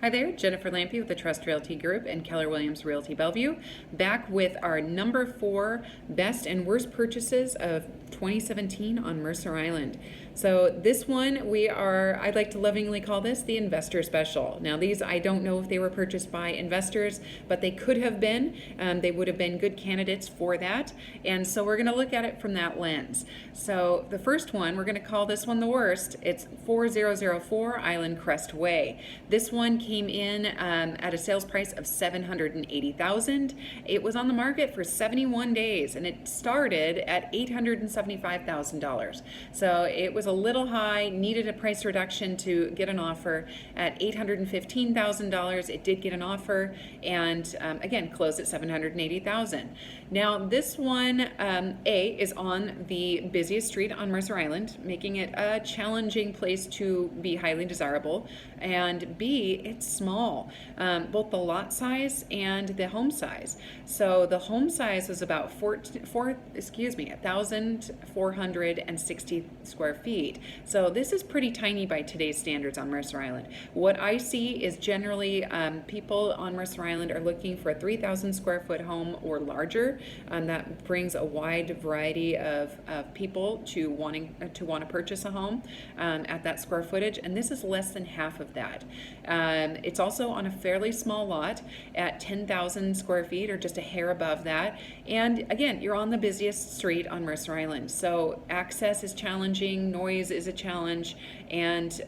Hi there, Jennifer Lampe with the Trust Realty Group and Keller Williams Realty Bellevue, back with our number 4 best and worst purchases of 2017 on Mercer Island. So this one I'd like to lovingly call this the investor special. Now these, I don't know if they were purchased by investors, but they could have been. They would have been good candidates for that. And so we're gonna look at it from that lens. So the first one, we're gonna call this one the worst. It's 4004 Island Crest Way. This one came in at a sales price of $780,000. It was on the market for 71 days and it started at $875,000. So it was a little high, needed a price reduction to get an offer at $815,000. It did get an offer and again closed at $780,000. Now this one, A, is on the busiest street on Mercer Island, making it a challenging place to be highly desirable, and B, it's small, both the lot size and the home size. So the home size was about 1,460 square feet. So this is pretty tiny by today's standards on Mercer Island. What I see is generally people on Mercer Island are looking for a 3,000 square foot home or larger. That brings a wide variety of people to want to purchase a home at that square footage, and this is less than half of that. It's also on a fairly small lot at 10,000 square feet, or just a hair above that. And again, you're on the busiest street on Mercer Island, so access is challenging, noise is a challenge, and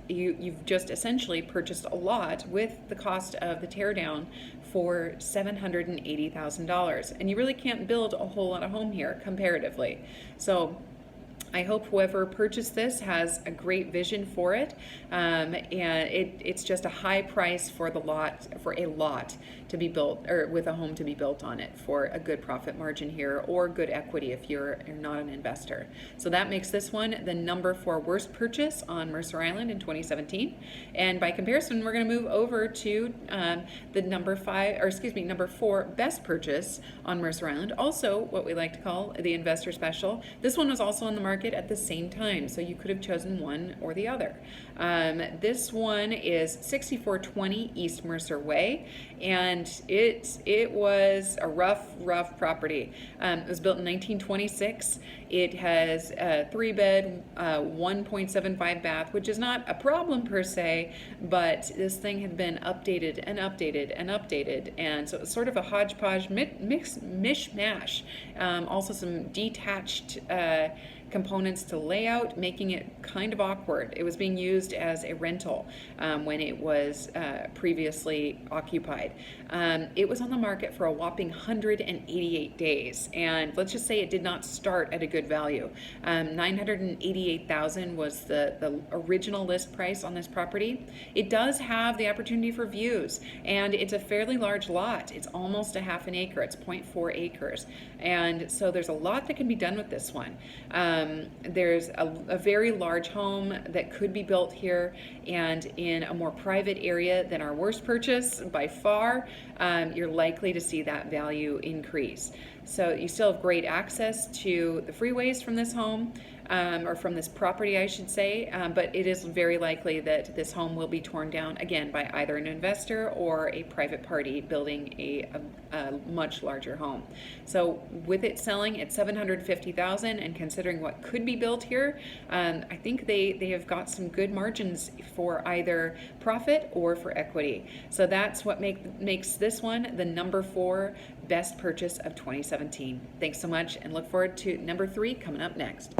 you've just essentially purchased a lot with the cost of the tear down for $780,000, and you really can't build a whole lot of home here comparatively. So I hope whoever purchased this has a great vision for it, and it's just a high price for a lot to be built, or with a home to be built on it, for a good profit margin here or good equity if you're not an investor. So that makes this one the number 4 worst purchase on Mercer Island in 2017. And by comparison, we're going to move over to the number 4 best purchase on Mercer Island, also what we like to call the investor special. This one was also on the market at the same time, so you could have chosen one or the other. This one is 6420 East Mercer Way, and it was a rough property. It was built in 1926. It has a 3-bed, 1.75 bath, which is not a problem per se, but this thing had been updated and updated and updated, and so it's sort of a hodgepodge mishmash. Also some detached components to layout, making it kind of awkward. It was being used as a rental when it was previously occupied. It was on the market for a whopping 188 days, and let's just say it did not start at a good value. $988,000 was the original list price on this property. It does have the opportunity for views, and it's a fairly large lot. It's almost a half an acre. It's 0.4 acres, and so there's a lot that can be done with this one. There's a very large home that could be built here, and in a more private area than our worst purchase by far, you're likely to see that value increase. So you still have great access to the freeways from this home, or from this property, I should say, but it is very likely that this home will be torn down again by either an investor or a private party building a much larger home. So with it selling at $750,000, and considering what could be built here, I think they have got some good margins for either profit or for equity. So that's what makes this one the number 4 best purchase of 2017. Thanks so much, and look forward to number 3 coming up next.